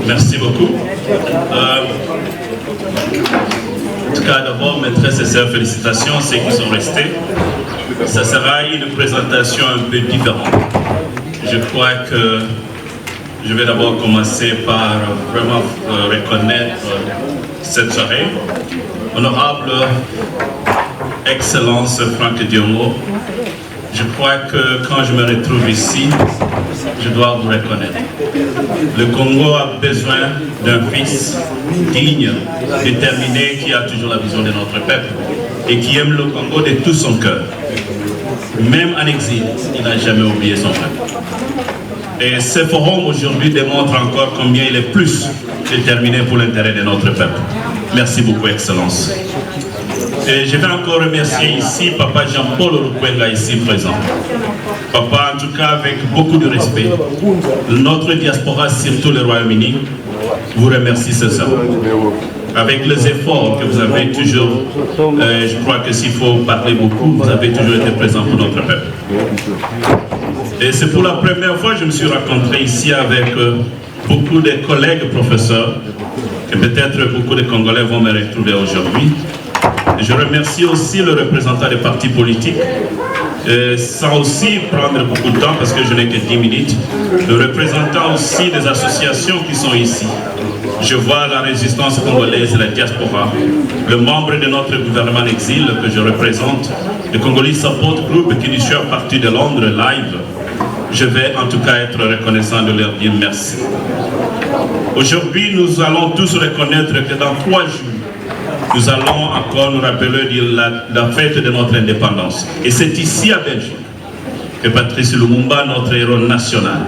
Merci beaucoup. En tout cas, d'abord, mes très sincères félicitations à ceux qui sont restés. Ça sera une présentation un peu différente. Je crois que je vais d'abord commencer par vraiment reconnaître cette soirée. Honorable Excellence Franck Diongo, je crois que quand je me retrouve ici, je dois vous reconnaître. Le Congo a besoin d'un fils digne, déterminé, qui a toujours la vision de notre peuple et qui aime le Congo de tout son cœur. Même en exil, il n'a jamais oublié son peuple. Et ce forum aujourd'hui démontre encore combien il est plus déterminé pour l'intérêt de notre peuple. Merci beaucoup, Excellence. Et je vais encore remercier ici Papa Jean-Paul Rukwenga, ici présent. Papa, en tout cas, avec beaucoup de respect, notre diaspora, surtout le Royaume-Uni, vous remercie sincèrement. Avec les efforts que vous avez toujours, je crois que s'il faut parler beaucoup, vous avez toujours été présent pour notre peuple. Et c'est pour la première fois que je me suis rencontré ici avec beaucoup de collègues professeurs, et peut-être beaucoup de Congolais vont me retrouver aujourd'hui. Je remercie aussi le représentant des partis politiques, sans aussi prendre beaucoup de temps parce que je n'ai que 10 minutes, le représentant aussi des associations qui sont ici. Je vois la résistance congolaise et la diaspora, le membre de notre gouvernement en exil que je représente, le Congolese Support Group qui nous suit à partir de Londres live. Je vais en tout cas être reconnaissant de leur dire merci. Aujourd'hui, nous allons tous reconnaître que dans 3 jours, nous allons encore nous rappeler de la fête de notre indépendance. Et c'est ici à Belgique que Patrice Lumumba, notre héros national,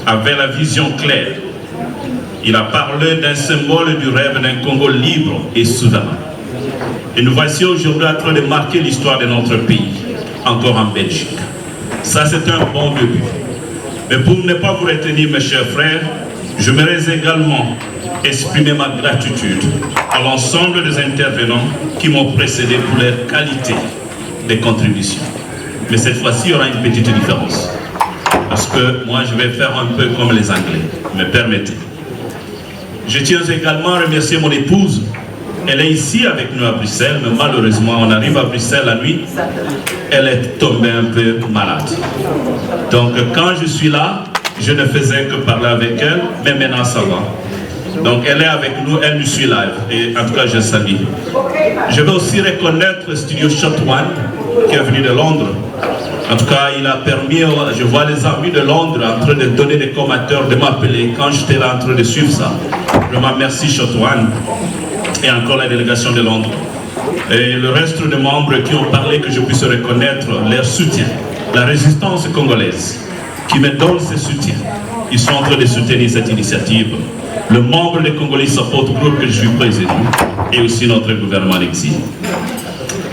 avait la vision claire. Il a parlé d'un symbole du rêve d'un Congo libre et souverain. Et nous voici aujourd'hui en train de marquer l'histoire de notre pays, encore en Belgique. Ça, c'est un bon début. Mais pour ne pas vous retenir, mes chers frères, je voudrais également exprimer ma gratitude à l'ensemble des intervenants qui m'ont précédé pour leur qualité de contribution. Mais cette fois-ci, il y aura une petite différence. Parce que moi, je vais faire un peu comme les Anglais. Me permettez. Je tiens également à remercier mon épouse. Elle est ici avec nous à Bruxelles, mais malheureusement, on arrive à Bruxelles la nuit. Elle est tombée un peu malade. Donc, quand je suis là, je ne faisais que parler avec elle, mais maintenant ça va. Donc elle est avec nous, elle nous suit live. Et en tout cas, je salue. Je vais aussi reconnaître Studio Shot One, qui est venu de Londres. En tout cas, il a permis, je vois les amis de Londres en train de donner des commentaires, de m'appeler quand j'étais là en train de suivre ça. Vraiment, merci Shot One. Et encore la délégation de Londres. Et le reste des membres qui ont parlé, que je puisse reconnaître leur soutien. La résistance congolaise, qui me donne ce soutien. Ils sont en train de soutenir cette initiative. Le membre des Congolese Support Group que je suis président et aussi notre gouvernement d'exil.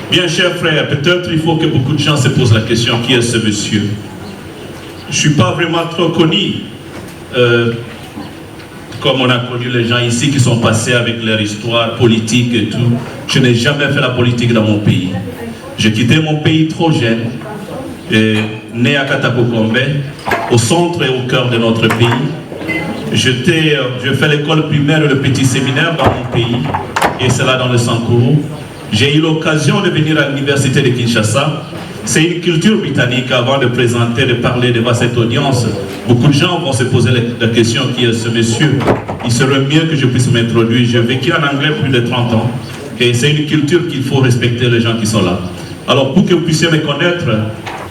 Bien, chers frères, peut-être il faut que beaucoup de gens se posent la question, qui est ce monsieur? Je ne suis pas vraiment trop connu, comme on a connu les gens ici qui sont passés avec leur histoire politique et tout. Je n'ai jamais fait la politique dans mon pays. J'ai quitté mon pays trop jeune, né à Katakokombe, au centre et au cœur de notre pays. Je fais l'école primaire et le petit séminaire dans mon pays, et c'est là dans le Sankuru. J'ai eu l'occasion de venir à l'université de Kinshasa. C'est une culture britannique. Avant de présenter, de parler devant cette audience, beaucoup de gens vont se poser la question, qui est ce monsieur? Il serait mieux que je puisse m'introduire. J'ai vécu en anglais plus de 30 ans, et c'est une culture qu'il faut respecter, les gens qui sont là. Alors pour que vous puissiez me connaître,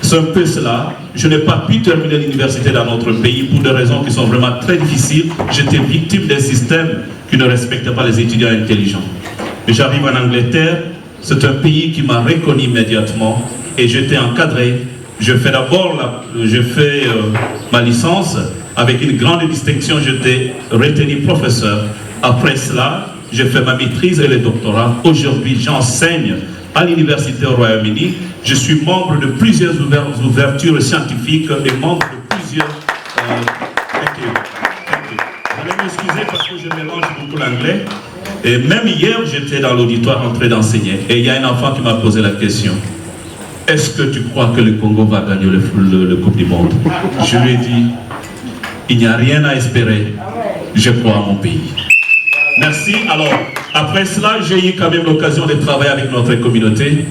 c'est un peu cela. Je n'ai pas pu terminer l'université dans notre pays pour des raisons qui sont vraiment très difficiles. J'étais victime d'un système qui ne respecte pas les étudiants intelligents. Et j'arrive en Angleterre, c'est un pays qui m'a reconnu immédiatement et j'étais encadré. Je fais d'abord ma licence avec une grande distinction, j'étais retenu professeur. Après cela, j'ai fait ma maîtrise et le doctorat. Aujourd'hui, j'enseigne à l'université au Royaume-Uni. Je suis membre de plusieurs ouvertures scientifiques et membre de plusieurs... Vous allez m'excuser parce que je mélange beaucoup l'anglais. Et même hier, j'étais dans l'auditoire en train d'enseigner. Et il y a un enfant qui m'a posé la question. Est-ce que tu crois que le Congo va gagner le Coupe du Monde? Je lui ai dit, il n'y a rien à espérer. Je crois à mon pays. Merci. Alors, après cela, j'ai eu quand même l'occasion de travailler avec notre communauté,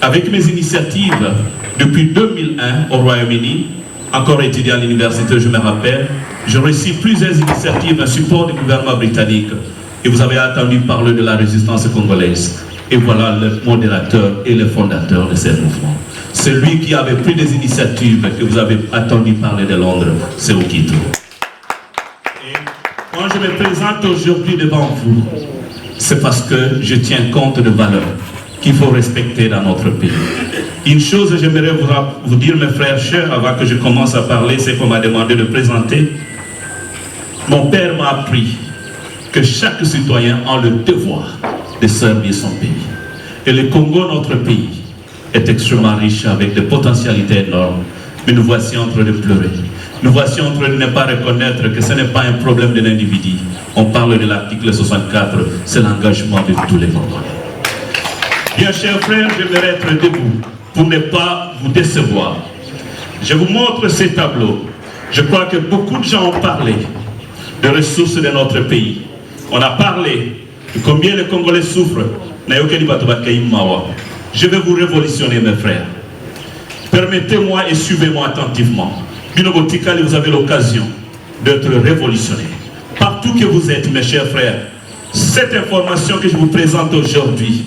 avec mes initiatives depuis 2001 au Royaume-Uni, encore étudiant à l'université, je me rappelle. J'ai reçu plusieurs initiatives en support du gouvernement britannique. Et vous avez entendu parler de la résistance congolaise. Et voilà le modérateur et le fondateur de ces mouvements. Celui qui avait pris des initiatives que vous avez entendu parler de Londres, c'est Okito. Et quand je me présente aujourd'hui devant vous, c'est parce que je tiens compte de valeurs qu'il faut respecter dans notre pays. Une chose que j'aimerais vous dire, mes frères chers, avant que je commence à parler, c'est qu'on m'a demandé de présenter. Mon père m'a appris que chaque citoyen a le devoir de servir son pays. Et le Congo, notre pays, est extrêmement riche avec des potentialités énormes. Mais nous voici en train de pleurer. Nous voici en train de ne pas reconnaître que ce n'est pas un problème de l'individu. On parle de l'article 64, c'est l'engagement de tous les Congolais. Bien, chers frères, j'aimerais être debout pour ne pas vous décevoir. Je vous montre ces tableaux. Je crois que beaucoup de gens ont parlé des ressources de notre pays. On a parlé de combien les Congolais souffrent. Je vais vous révolutionner, mes frères. Permettez-moi et suivez-moi attentivement. Binobotikali, vous avez l'occasion d'être révolutionné. Partout que vous êtes, mes chers frères, cette information que je vous présente aujourd'hui,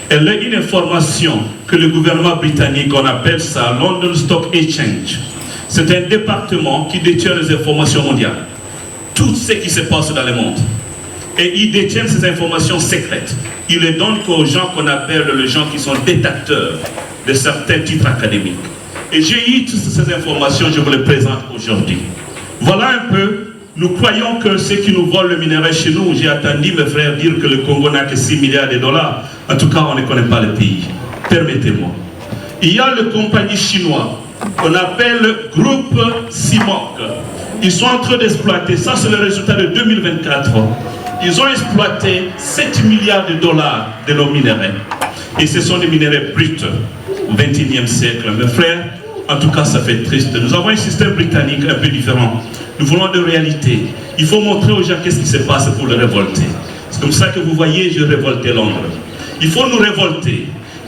elle est une information que le gouvernement britannique, on appelle ça London Stock Exchange. C'est un département qui détient les informations mondiales. Tout ce qui se passe dans le monde. Et ils détiennent ces informations secrètes. Ils les donnent qu'aux gens qu'on appelle les gens qui sont détenteurs de certains titres académiques. Et j'ai eu toutes ces informations, je vous les présente aujourd'hui. Voilà un peu, nous croyons que ceux qui nous volent le minerai chez nous, j'ai entendu mes frères dire que le Congo n'a que 6 milliards de dollars. En tout cas, on ne connaît pas le pays. Permettez-moi. Il y a le compagnie chinois qu'on appelle groupe CIMOC. Ils sont en train d'exploiter, ça c'est le résultat de 2024. Ils ont exploité 7 milliards de dollars de nos minéraux. Et ce sont des minéraux bruts au XXIe siècle. Mes frères, en tout cas, ça fait triste. Nous avons un système britannique un peu différent. Nous voulons de réalité. Il faut montrer aux gens qu'est-ce qui se passe pour le révolter. C'est comme ça que vous voyez, je révoltais Londres. Il faut nous révolter.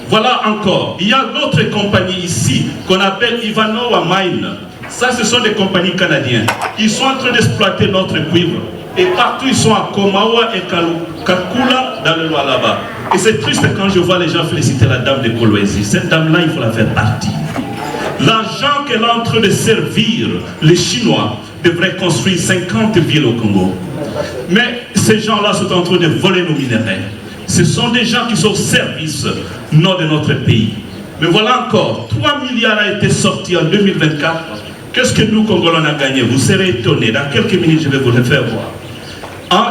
Voilà encore. Il y a d'autres compagnies ici qu'on appelle Ivanhoe Mine. Ça, ce sont des compagnies canadiennes. Ils sont en train d'exploiter notre cuivre. Et partout, ils sont à Komawa et Kakula dans le Lualaba. Et c'est triste quand je vois les gens féliciter la dame de Kolwezi. Cette dame-là, il faut la faire partie. L'argent qu'elle est en train de servir, les Chinois devraient construire 50 villes au Congo. Mais ces gens-là sont en train de voler nos minéraux. Ce sont des gens qui sont au service nord de notre pays. Mais voilà encore, 3 milliards a été sorti en 2024. Qu'est-ce que nous, Congolais, on a gagné? Vous serez étonnés. Dans quelques minutes, je vais vous le faire voir.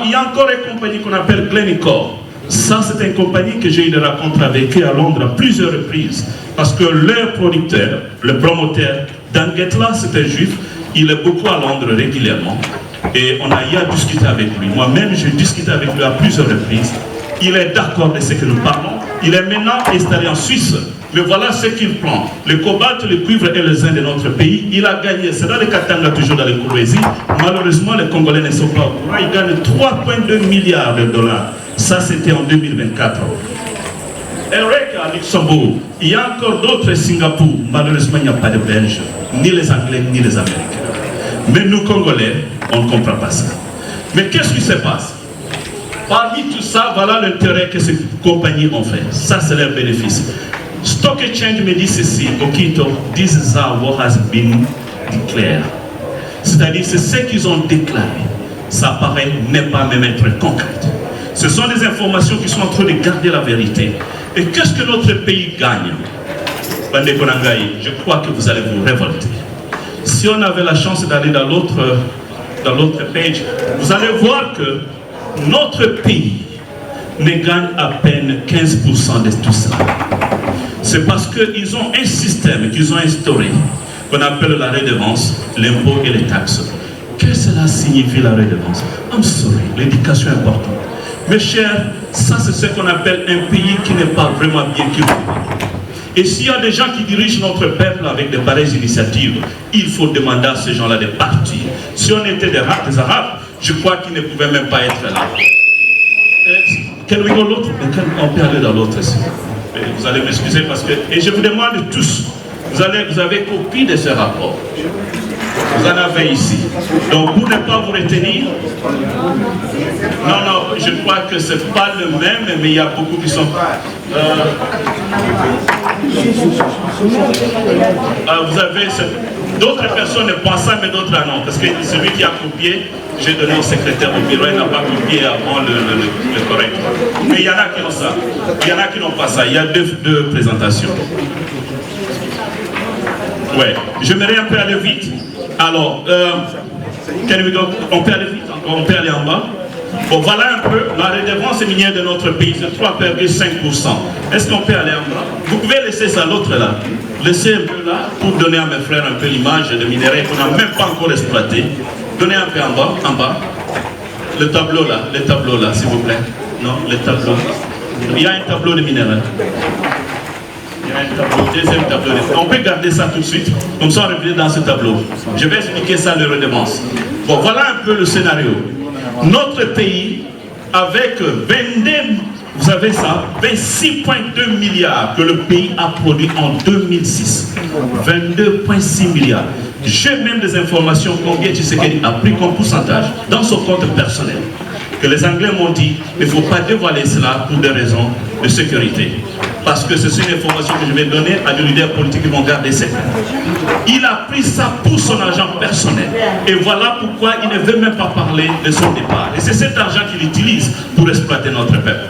Il y a encore une compagnie qu'on appelle Glencore. Ça, c'est une compagnie que j'ai eu des rencontres avec eux à Londres à plusieurs reprises. Parce que leur producteur, le promoteur, Dangetla, c'est un juif. Il est beaucoup à Londres régulièrement. Et on a eu à discuter avec lui. Moi-même, j'ai discuté avec lui à plusieurs reprises. Il est d'accord de ce que nous parlons. Il est maintenant installé en Suisse. Mais voilà ce qu'il prend. Le cobalt, le cuivre et le zinc de notre pays. Il a gagné. C'est dans le Katanga, toujours dans le Kolwezi. Malheureusement, les Congolais ne sont pas au courant. Il gagne 3,2 milliards de dollars. Ça, c'était en 2024. Eric à Luxembourg. Il y a encore d'autres Singapour. Malheureusement, il n'y a pas de Belges, ni les Anglais, ni les Américains. Mais nous, Congolais, on ne comprend pas ça. Mais qu'est-ce qui se passe? Parmi tout ça, voilà l'intérêt que ces compagnies ont fait. Ça, c'est leur bénéfice. Stock Exchange me dit ceci, Okito, this is what has been declared. C'est-à-dire, c'est ce qu'ils ont déclaré. Ça paraît ne pas même être concret. Ce sont des informations qui sont en train de garder la vérité. Et qu'est-ce que notre pays gagne? Bande Konangaï, je crois que vous allez vous révolter. Si on avait la chance d'aller dans l'autre page, vous allez voir que notre pays ne gagne à peine 15% de tout ça. C'est parce qu'ils ont un système qu'ils ont instauré, qu'on appelle la redevance, l'impôt et les taxes. Qu'est-ce que cela signifie la redevance? I'm sorry, l'éducation est importante. Mes chers, ça c'est ce qu'on appelle un pays qui n'est pas vraiment bien cultivé. Et s'il y a des gens qui dirigent notre peuple avec de pareilles initiatives, il faut demander à ces gens-là de partir. Si on était des Arabes, je crois qu'ils ne pouvaient même pas être là. Can we go l'autre? On peut aller dans l'autre. Vous allez m'excuser parce que... Et je vous demande tous, vous avez copie de ce rapport. Vous en avez ici. Donc pour ne pas vous retenir, non, je crois que ce n'est pas le même, mais il y a beaucoup qui sont... vous avez... D'autres personnes pensent ça, mais d'autres non. Parce que celui qui a copié, j'ai donné au secrétaire au bureau, il n'a pas copié avant le correct. Mais il y en a qui ont ça. Il y en a qui n'ont pas ça. Il y a deux présentations. Ouais. J'aimerais un peu aller vite. Alors, on peut aller vite encore, on peut aller en bas. Bon, voilà un peu la redevance minière de notre pays, c'est 3,5%. Est-ce qu'on peut aller en bas? Vous pouvez laisser ça, l'autre là. Laissez un peu là, pour donner à mes frères un peu l'image de minerais qu'on n'a même pas encore exploité. Donnez un peu en bas. Le tableau là, s'il vous plaît. Non, le tableau. Il y a un tableau de minerais. Il y a un tableau, deuxième tableau. On peut garder ça tout de suite, comme ça on revient dans ce tableau. Je vais expliquer ça, les redevances. Bon, voilà un peu le scénario. Notre pays, avec 22, vous avez ça, 26,2 milliards que le pays a produit en 2006. 22,6 milliards. J'ai même des informations combien Tshisekedi a pris comme pourcentage dans son compte personnel. Que les Anglais m'ont dit, il ne faut pas dévoiler cela pour des raisons de sécurité. Parce que c'est une information que je vais donner à des leaders politiques qui vont garder secret. Il a pris ça pour son argent personnel. Et voilà pourquoi il ne veut même pas parler de son départ. Et c'est cet argent qu'il utilise pour exploiter notre peuple.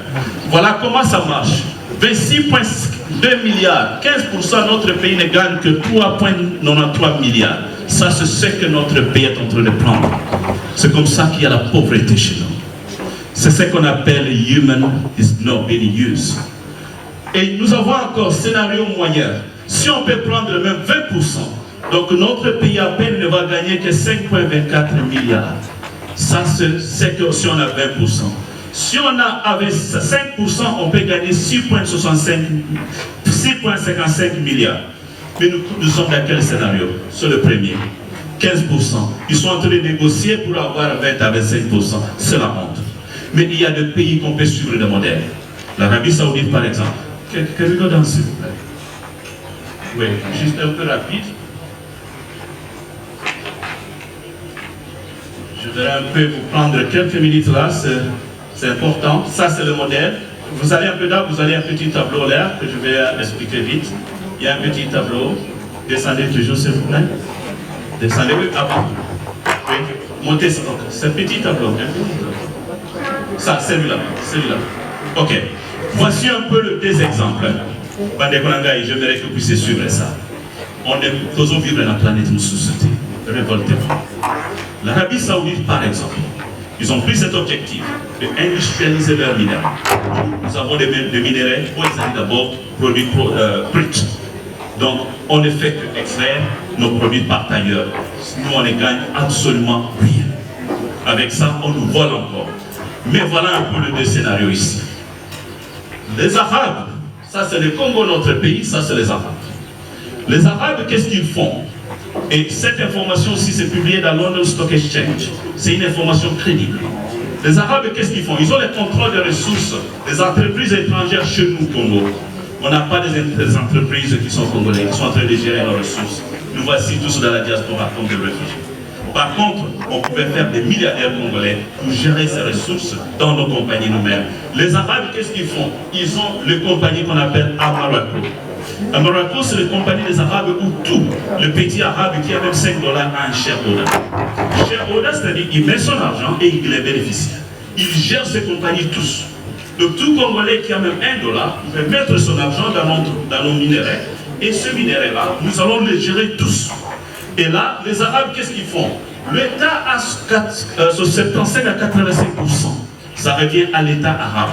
Voilà comment ça marche. 26,2 milliards, 15% de notre pays ne gagne que 3,93 milliards. Ça, c'est ce que notre pays est en train de prendre. C'est comme ça qu'il y a la pauvreté chez nous. C'est ce qu'on appelle human is not being used. Et nous avons encore scénario moyen. Si on peut prendre le même 20%, donc notre pays à peine ne va gagner que 5,24 milliards. Ça, c'est que si on a 20%. Si on a avec 5%, on peut gagner 6,55 milliards. Mais nous sommes dans quel scénario? C'est le premier. 15%. Ils sont en train de négocier pour avoir 20 à 25%. C'est la honte. Mais il y a des pays qu'on peut suivre le modèle. L'Arabie Saoudite, par exemple. Quelqu'un dans s'il vous plaît. Oui, juste un peu rapide. Je vais un peu vous prendre quelques minutes là, c'est important. Ça, c'est le modèle. Vous allez un peu là, vous avez un petit tableau là que je vais expliquer vite. Il y a un petit tableau. Descendez toujours, s'il vous plaît. Descendez, oui, avant. Oui, montez ça. C'est un petit tableau. Hein? Ça, celui-là. Ok. Voici un peu deux exemples. Bandekonangai, j'aimerais que vous puissiez suivre ça. On est tous vivre dans la planète, une société. Révoltez-vous. L'Arabie Saoudite, par exemple, ils ont pris cet objectif d'industrialiser leurs minéraux. Nous avons des minéraux, pour exemple, d'abord, produits bruts. Donc, on ne fait que extraire nos produits par ailleurs. Nous, on ne gagne absolument rien. Avec ça, on nous vole encore. Mais voilà un peu le deux scénarios ici. Les Arabes, ça c'est le Congo, notre pays, ça c'est les Arabes. Les Arabes, qu'est-ce qu'ils font? Et cette information aussi, c'est publié dans London Stock Exchange. C'est une information crédible. Les Arabes, qu'est-ce qu'ils font? Ils ont le contrôle des ressources des entreprises étrangères chez nous, au Congo. On n'a pas des entreprises qui sont congolaises, qui sont en train de gérer leurs ressources. Nous voici tous dans la diaspora comme des réfugiés. Par contre, on pouvait faire des milliardaires congolais pour gérer ces ressources dans nos compagnies nous-mêmes. Les Arabes, qu'est-ce qu'ils font? Ils ont les compagnies qu'on appelle Amarako. Amarako, c'est les compagnies des Arabes où tout, le petit arabe qui a même 5 dollars a un shareholder. Shareholder, c'est-à-dire qu'il met son argent et il est bénéficiaire. Il gère ces compagnies tous. Donc tout Congolais qui a même 1 dollar peut mettre son argent dans nos minéraux. Et ce minerai-là, nous allons le gérer tous. Et là, les Arabes, qu'est-ce qu'ils font? L'État a 75 à 85%. Ça revient à l'État arabe.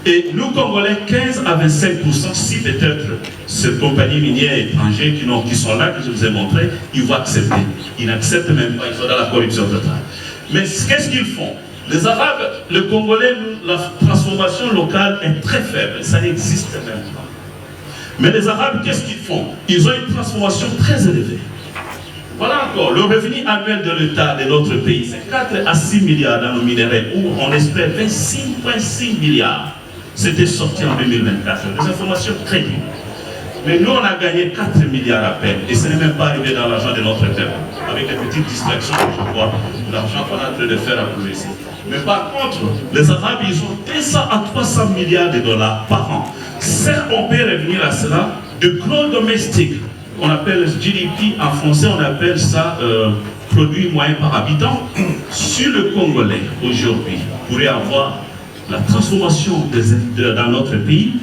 Et nous, Congolais, 15 à 25%, si peut-être ces compagnies minières étrangères qui sont là, que je vous ai montré, ils vont accepter. Ils n'acceptent même pas, ils sont dans la corruption totale. Mais qu'est-ce qu'ils font? Les Arabes, le Congolais, la transformation locale est très faible. Ça n'existe même pas. Mais les Arabes, qu'est-ce qu'ils font? Ils ont une transformation très élevée. Voilà encore, le revenu annuel de l'État de notre pays, c'est 4 à 6 milliards dans nos minéraux, où on espère 26,6 milliards. C'était sorti en 2024. Des informations très dures. Mais nous, on a gagné 4 milliards à peine, et ce n'est même pas arrivé dans l'argent de notre peuple. Avec les petites distractions que je vois, l'argent qu'on est en train de faire à progresser. Mais par contre, les Arabes, ils ont 200 à 300 milliards de dollars par an. Certes, on peut revenir à cela, de gros domestiques. On appelle GDP, en français on appelle ça produit moyen par habitant. Sur le Congolais aujourd'hui pourrait avoir la transformation dans notre pays,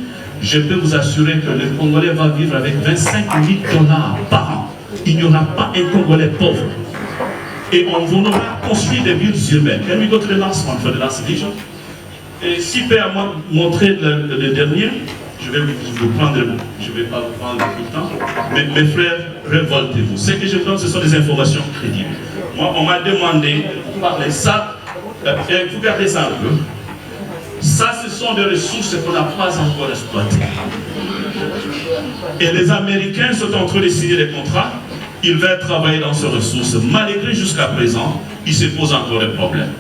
je peux vous assurer que le Congolais va vivre avec 25 000 dollars par an. Il n'y aura pas un Congolais pauvre. Et on vous aura construit des villes urbaines. Can we go to the last one for the last vision? Et si peut montrer le dernier, je vais vous prendre, je ne vais pas vous prendre tout le temps, mais mes frères, révoltez-vous. Ce que je vous donne, ce sont des informations crédibles. Moi, on m'a demandé de parler ça, vous regardez ça un peu. Ça, ce sont des ressources qu'on n'a pas encore exploitées. Et les Américains sont en train de signer des contrats, ils veulent travailler dans ces ressources. Malgré jusqu'à présent, ils se posent encore des problèmes.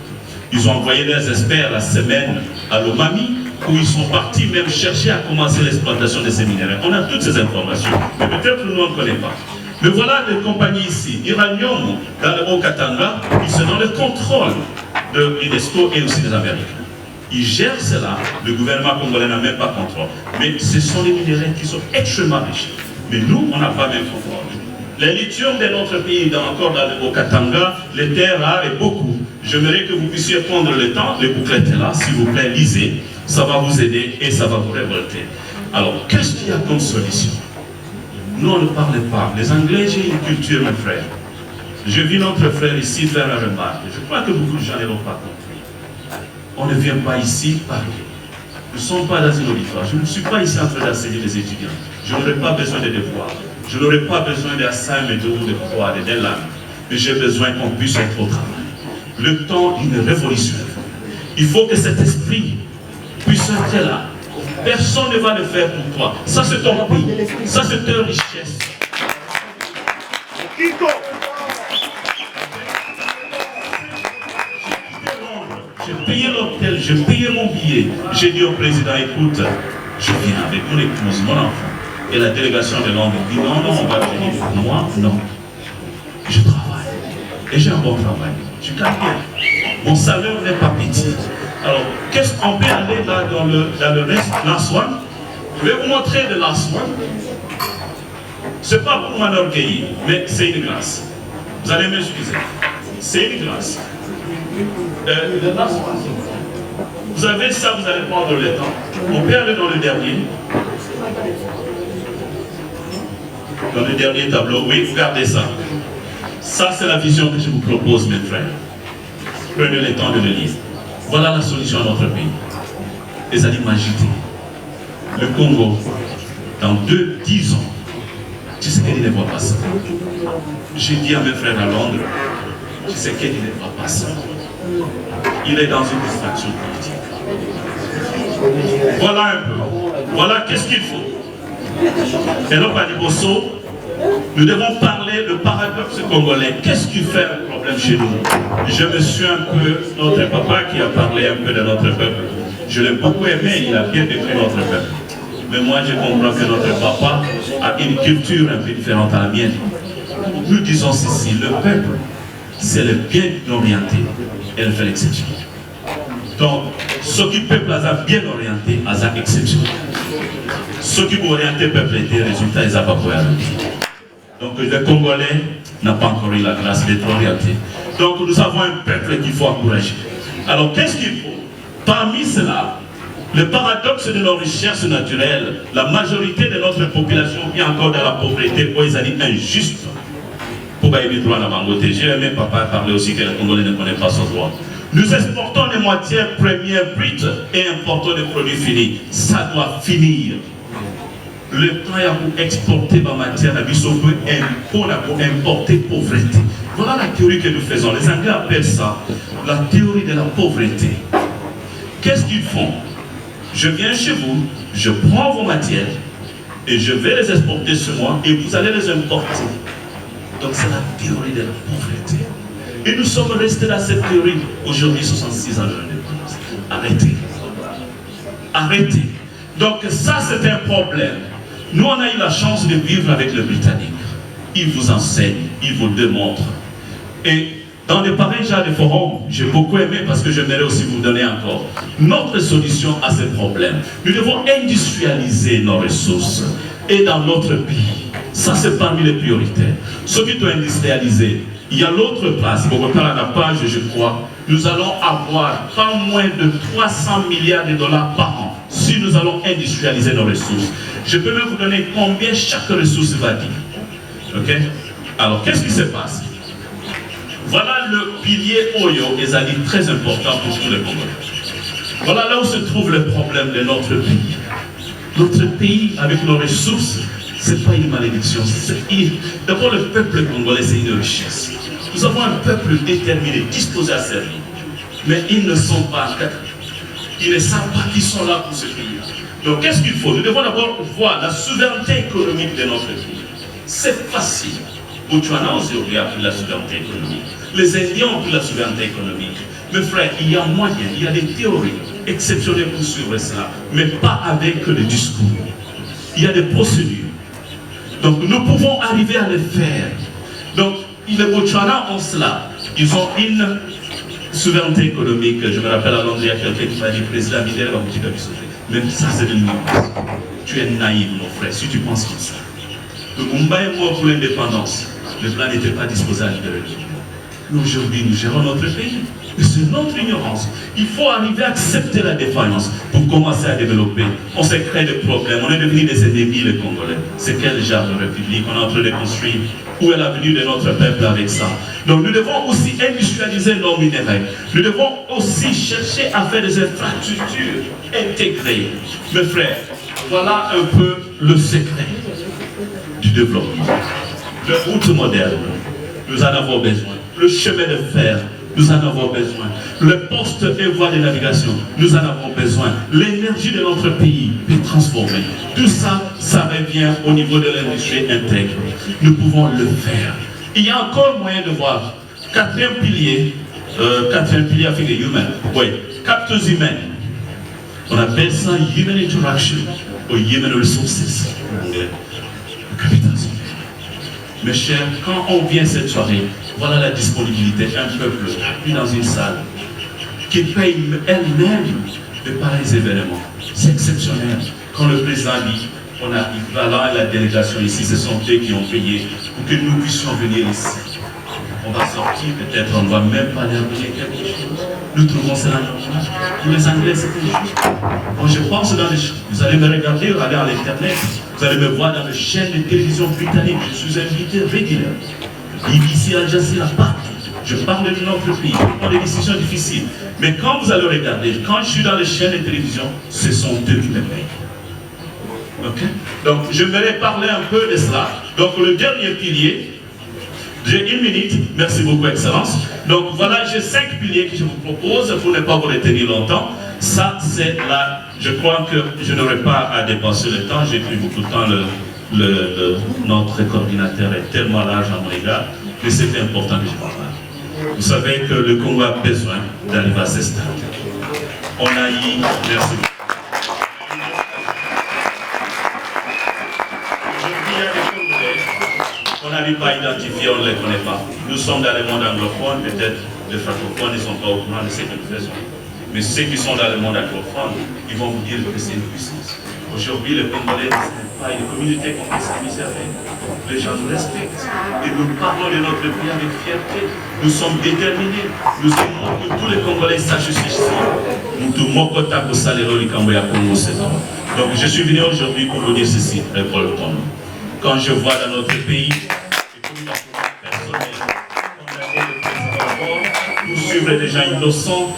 Ils ont envoyé des experts la semaine à Lomami, où ils sont partis même chercher à commencer l'exploitation de ces minéraux. On a toutes ces informations, mais peut-être nous on ne connaît pas. Mais voilà des compagnies ici, Iranium, dans le Haut-Katanga, ils sont dans le contrôle de l'UNESCO et aussi des Américains. Ils gèrent cela, le gouvernement congolais n'a même pas contrôle. Mais ce sont les minéraux qui sont extrêmement riches. Mais nous, on n'a pas même contrôle. Les lithium de notre pays, encore dans le Haut-Katanga, les terres rares et beaucoup. J'aimerais que vous puissiez prendre le temps, le bouclet est là, s'il vous plaît, lisez. Ça va vous aider et ça va vous révolter. Alors, qu'est-ce qu'il y a comme solution? Nous, on ne parle pas. Les Anglais, j'ai une culture, mes frères. Je vis notre frère ici faire la remarque. Je crois que beaucoup de gens ne l'ont pas compris. On ne vient pas ici parler. Nous ne sommes pas dans une auditoire. Je ne suis pas ici en train d'enseigner les étudiants. Je n'aurai pas besoin de devoirs. Je n'aurai pas besoin d'assignments de croire, de langues. Mais j'ai besoin qu'on puisse être au travail. Le temps d'une révolution. Il faut que cet esprit puisse être là. Personne ne va le faire pour toi. Ça, c'est ton pays. Ça, c'est ta richesse. J'ai payé l'hôtel, j'ai payé mon billet. J'ai dit au président, écoute, je viens avec mon épouse, mon enfant. Et la délégation de Londres dit, non, on va venir. Moi, non. Je travaille. Et j'ai un bon travail. Je gagne bien. Mon salaire n'est pas petit. Alors, qu'est-ce qu'on peut aller là dans le reste, last one? Je vais vous montrer le last one. Ce n'est pas pour m'enorgueillir, mais c'est une grâce. Vous allez m'excuser. C'est une grâce. Le last one. Vous avez ça, vous allez prendre le temps. On peut aller dans le dernier. Dans le dernier tableau, oui, regardez ça. Ça, c'est la vision que je vous propose, mes frères. Prenez le temps de le lire. Voilà la solution à notre pays. Les animaux agités. Le Congo, dans 10 ans, tu sais qu'il ne voit pas ça. J'ai dit à mes frères à Londres, tu sais qu'il ne voit pas ça. Il est dans une distraction politique. Voilà un peu. Voilà qu'est-ce qu'il faut. Et donc, à Liboso, nous devons parler le paradoxe congolais. Qu'est-ce qui fait un problème chez nous? Je me suis un peu, notre papa qui a parlé un peu de notre peuple. Je l'ai beaucoup aimé, il a bien décrit notre peuple. Mais moi, je comprends que notre papa a une culture un peu différente à la mienne. Nous disons ceci, le peuple, c'est le bien orienté. Et elle fait l'exception. Donc, ce qui peuple a bien orienté, a exception. Ce qui peut orienter le peuple, les résultats, ils n'ont pas pu orienter. Donc le Congolais n'a pas encore eu la grâce d'être orienté. Donc nous avons un peuple qu'il faut encourager. Alors qu'est-ce qu'il faut? Parmi cela, le paradoxe de nos recherches naturelles, la majorité de notre population vit encore dans la pauvreté, où ils ont dit injuste. Pour bailler droit à la mangote. J'ai aimé papa parler aussi que les Congolais ne connaissent pas son droit. Nous exportons des matières premières brutes et importons des produits finis. Ça doit finir. Le temps est pour exporter ma matière, pour importer pauvreté. Voilà la théorie que nous faisons. Les Anglais appellent ça la théorie de la pauvreté. Qu'est-ce qu'ils font? Je viens chez vous, je prends vos matières, et je vais les exporter ce mois et vous allez les importer. Donc c'est la théorie de la pauvreté. Et nous sommes restés dans cette théorie aujourd'hui, 66 ans de l'indépendance. Arrêtez. Arrêtez. Donc ça c'est un problème. Nous on a eu la chance de vivre avec le Britannique. Il vous enseigne, il vous démontre. Et dans les pareils genres de forums, j'ai beaucoup aimé parce que j'aimerais aussi vous donner encore notre solution à ces problèmes. Nous devons industrialiser nos ressources et dans notre pays. Ça, c'est parmi les priorités. Ce qui doit industrialiser, il y a l'autre place, pour reprendre à la page, je crois, nous allons avoir pas moins de 300 milliards de dollars par an si nous allons industrialiser nos ressources. Je peux même vous donner combien chaque ressource va dire. Ok? Alors, qu'est-ce qui se passe? Voilà le pilier Oyo, et ça dit très important pour tous les Congolais. Voilà là où se trouve le problème de notre pays. Notre pays, avec nos ressources, ce n'est pas une malédiction. D'abord, le peuple congolais, c'est une richesse. Nous avons un peuple déterminé, disposé à servir. Mais ils ne sont pas, ils ne savent pas qu'ils sont là pour ce pays-là. Donc, qu'est-ce qu'il faut? Nous devons d'abord voir la souveraineté économique de notre pays. C'est facile. Botswana aujourd'hui a pris la souveraineté économique. Les Indiens ont pris la souveraineté économique. Mes frères, il y a moyen, il y a des théories exceptionnelles pour suivre cela, mais pas avec le discours. Il y a des procédures. Donc nous pouvons arriver à le faire. Donc les Botswana ont cela. Ils ont une souveraineté économique. Je me rappelle à Londres, il y a quelqu'un qui m'a dit, président Bidel va vous dire que même ça c'est de l'ignorance. Tu es naïf, mon frère, si tu penses comme ça. Le Mumbai est mort pour l'indépendance. Le plan n'était pas disposé à libérer. Mais aujourd'hui, nous gérons notre pays. Et c'est notre ignorance. Il faut arriver à accepter la défaillance pour commencer à développer. On s'est créé des problèmes. On est devenus des ennemis, les Congolais. C'est quel genre de république on est en train de construire? Où est l'avenir de notre peuple avec ça? Donc nous devons aussi industrialiser nos minéraux. Nous devons aussi chercher à faire des infrastructures intégrées. Mes frères, voilà un peu le secret du développement. Les routes modernes, nous en avons besoin. Le chemin de fer, nous en avons besoin. Le poste et voies de navigation, nous en avons besoin. L'énergie de notre pays est transformée. Tout ça, ça revient au niveau de l'industrie intègre. Nous pouvons le faire. Il y a encore moyen de voir. Quatrième pilier avec les humains. Oui, capteurs humains. On appelle ça human interaction ou human resources en anglais. Le capitalisme. Mes chers, quand on vient cette soirée, voilà la disponibilité d'un peuple appuyé dans une salle qui paye elle-même de pareils événements. C'est exceptionnel. Quand le président dit, on arrive, voilà la délégation ici, ce sont eux qui ont payé pour que nous puissions venir ici. On va sortir, peut-être on ne va même pas leur donner quelque chose. Nous trouvons cela normal. Pour les Anglais, c'est juste. Bon, je pense dans les... Vous allez me regarder, vous allez à l'internet, vous allez me voir dans les chaînes de télévision britanniques. Je suis invité régulièrement. BBC, Al Jazeera, partout. Je parle de notre pays, je prends des décisions difficiles. Mais quand vous allez regarder, quand je suis dans les chaînes de télévision, ce sont eux qui me payent. Ok? Donc, je vais parler un peu de cela. Donc, le dernier pilier, j'ai 1 minute, merci beaucoup, Excellence. Donc, voilà, j'ai 5 piliers que je vous propose pour ne pas vous retenir longtemps. Ça, c'est là, je crois que je n'aurai pas à dépenser le temps, j'ai pris beaucoup de temps, notre coordinateur est tellement large à mon égard, mais c'est important que je parle. Vous savez que le Congo a besoin d'arriver à ce stade. On a eu, merci beaucoup. On n'arrive pas à identifier, on ne les connaît pas. Nous sommes dans le monde anglophone, peut-être les francophones ne sont pas au courant de ce que nous faisons. Mais ceux qui sont dans le monde anglophone, ils vont vous dire que c'est une puissance. Aujourd'hui, les Congolais ne sont pas une communauté qu'on peut s'amuser avec. Les gens nous respectent. Et nous parlons de notre pays avec fierté. Nous sommes déterminés. Nous aimons que tous les Congolais sachent ceci. Donc je suis venu aujourd'hui pour vous dire ceci, Paul Tom. Quand je vois dans notre pays, pour suivre des gens innocents,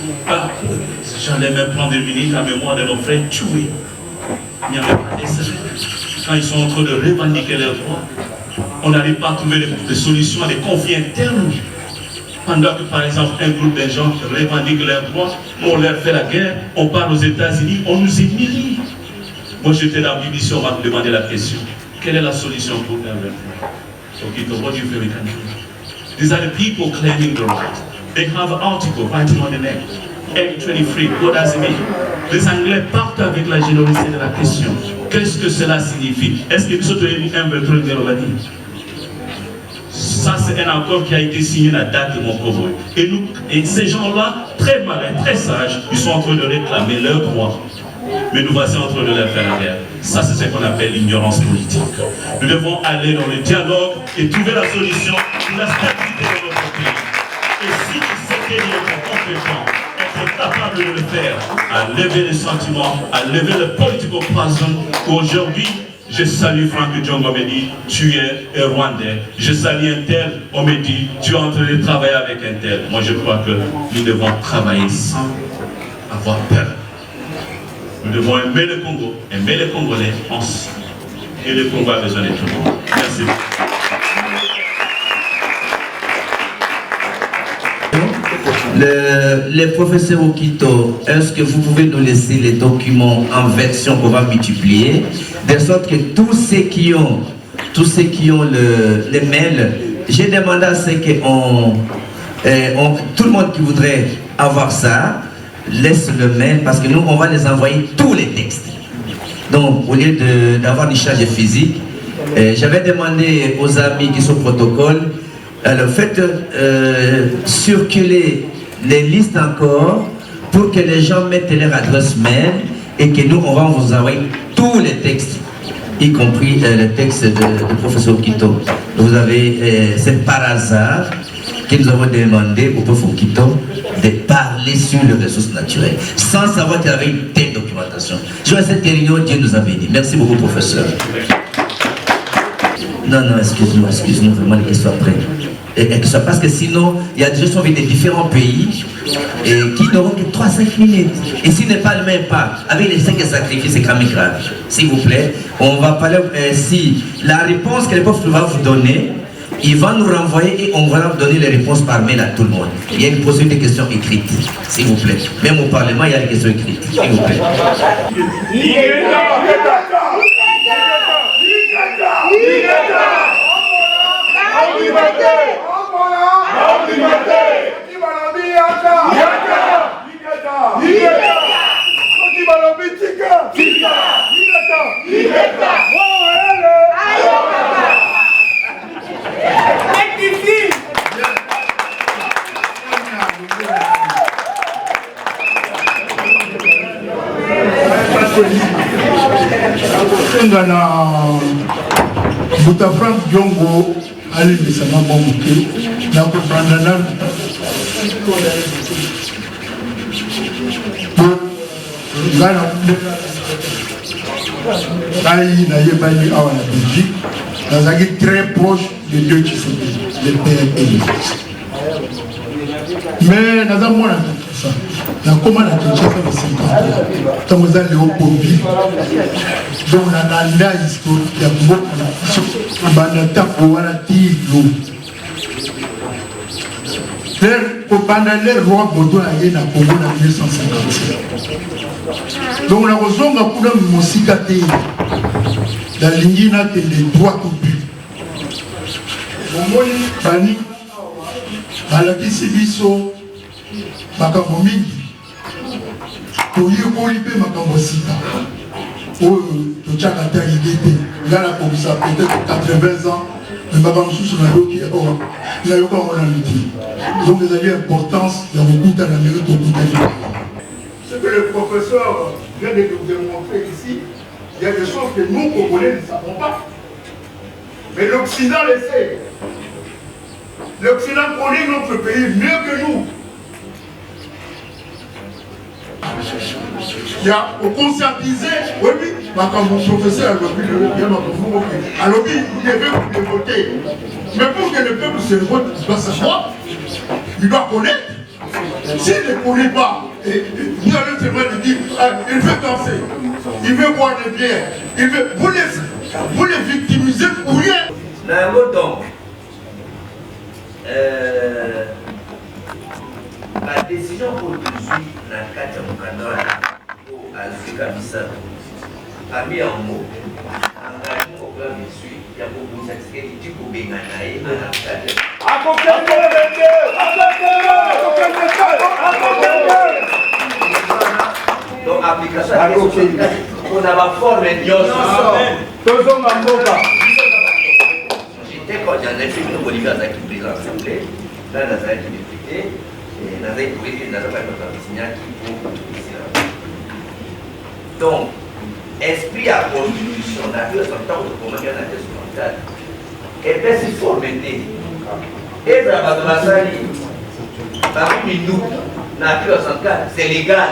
j'allais même prendre une minute la mémoire de nos frères tués. Il n'y avait pas d'essai. Quand ils sont en train de revendiquer leurs droits, on n'arrive pas à trouver des solutions à des conflits internes. Pendant que, par exemple, un groupe de gens revendiquent leurs droits, on leur fait la guerre, on part aux États-Unis, on nous humilie. Moi, j'étais dans la BBC, on m'a demandé la question. Quelle est la solution pour M23? So, Kito, what do you feel we can do? These are the people claiming the right. They have an article writing on the neck. M23, what does it mean? Les Anglais partent avec la générosité de la question. Qu'est-ce que cela signifie? Est-ce que nous sommes M23 dit? Ça, c'est un accord qui a été signé la date de Mokoboy. Et ces gens-là, très malins, très sages, ils sont en train de réclamer leurs droits. Mais nous voici en train de leur faire la guerre. Ça, c'est ce qu'on appelle l'ignorance politique. Nous devons aller dans le dialogue et trouver la solution pour la stabilité de notre pays. Et si c'était compétent, être capable de le faire, à lever les sentiments, à lever le political poison, aujourd'hui, je salue Franck Djongo, on me dit, tu es un Rwandais. Je salue un tel, on me dit, tu es en train de travailler avec un tel. Moi, je crois que nous devons travailler sans avoir peur. Nous devons aimer le Congo, aimer les Congolais ensemble. Et le Congo a besoin de tout le monde. Merci. Les professeurs Okito, est-ce que vous pouvez nous laisser les documents en version qu'on va multiplier, de sorte que tous ceux qui ont les mails, j'ai demandé à ce que tout le monde qui voudrait avoir ça, laisse le mail, parce que nous, on va les envoyer tous les textes. Donc, au lieu d'avoir une charge physique, j'avais demandé aux amis qui sont au protocole, alors faites circuler les listes encore pour que les gens mettent leur adresse mail et que nous, on va vous envoyer tous les textes, y compris le texte du professeur Okito. Vous avez, c'est par hasard que nous avons demandé au professeur Okito de parler sur les ressources naturelles, sans savoir qu'il y avait une telle documentation. Sur cette réunion, Dieu nous a bénis. Merci beaucoup, professeur. Non, excuse-nous, vraiment, les questions après. Parce que sinon, il y a des gens qui sont venus de différents pays et qui n'auront que 3-5 minutes. Et s'il n'est pas le même pas, avec les 5 sacrifices, c'est quand même grave. S'il vous plaît, on va parler, si la réponse que le prof va vous donner, il va nous renvoyer et on va donner les réponses par mail à tout le monde. Il y a une possibilité de questions écrites, s'il vous plaît. Même au Parlement, il y a des questions écrites, s'il vous plaît. Buta Franck Djongo ali bisana bomuke na kupanda na ngana ayi na yebani awa na Belgique nazaki très proche de deux Tshisekedi, le père et le fils. Mais naza mwana ça na koma na Kinshasa de 50 ans tango za Léopold donc na nda historique ya mboka na biso bana tango wana tilo pendant les rois Baudouin aye na Congo na 1957. Donc na kozonga kuna mosika te na lingi na te les droits au but. Bomoni bani balakisi biso makambo mingi toyekoli mpe makambo sika oyo totyaka ta idée te nga nakobisa peut-être 80 ans me baba mosusu nayoki awa nayoka ngo na miti. Donc ezali importance ya kokutana ndenge tokutani. Ce que le professeur vient de nous démontrer ici, il y a des choses que nous Congolais ne savons pas, mais l'Occident le sait. L'Occident connaît notre pays mieux que nous. Il y a au conscientiser, oui, quand mon professeur a repris le alors vous devez vous voter. Mais pour que le peuple se vote, il doit savoir, il doit connaître. S'il ne connaît pas, vous allez seulement lui dire, il veut danser, il veut boire des bières, il veut, vous les victimisez pour rien. La décision pour 18 dans le cadre de Mukandora pour Azika Bissau, parmi en mots, engagement au plan de suite, il y a beaucoup de satisfaits qui disent qu'on donc, application à on a ma forme et j'étais quand j'en ai fait une Bolivie à Zaki président de l'Assemblée, là, dans un député, et dans un député, dans un donc, esprit à constitution, dans le temps où on a fait la et bien si formité, et dans la salle, parmi nous, dans la 64, c'est légal.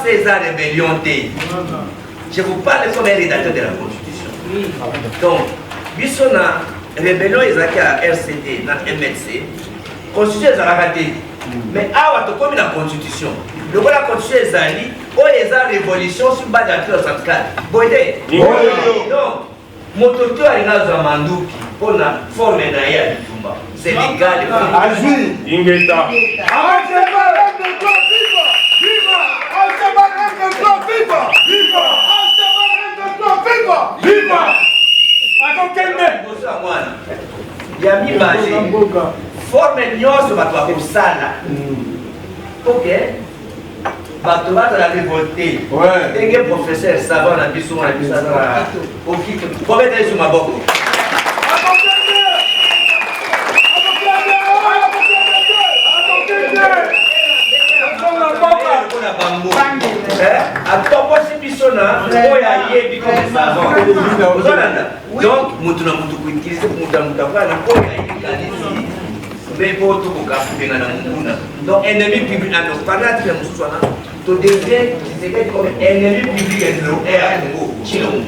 César rébellion. Je vous parle comme un rédacteur de la Constitution. Donc, Bissona, rébellion est à RCD, dans MLC, Constitution est à raté. Mais à comme la Constitution, le rôle de la Constitution est à lui, où il y a révolution sur base de l'article 64. Boydé. Donc, mon docteur est dans un mandou pour la forme d'un c'est légal. Azui, Ingeta. Il y a mis basé. Forme nyonso bato bakosala. Ok. Bato bato la révolté. Ndenge professeur savant na biso na biso na okiki. Komete sur maboko. Donc, mutu na mutu kuitilize mutu na mutu kwa na kwa ikalisi bebo to kukafunga na munguna. Donc ennemi public na parlant de muswana to devient comme ennemi public et le R Congo. Chilongo.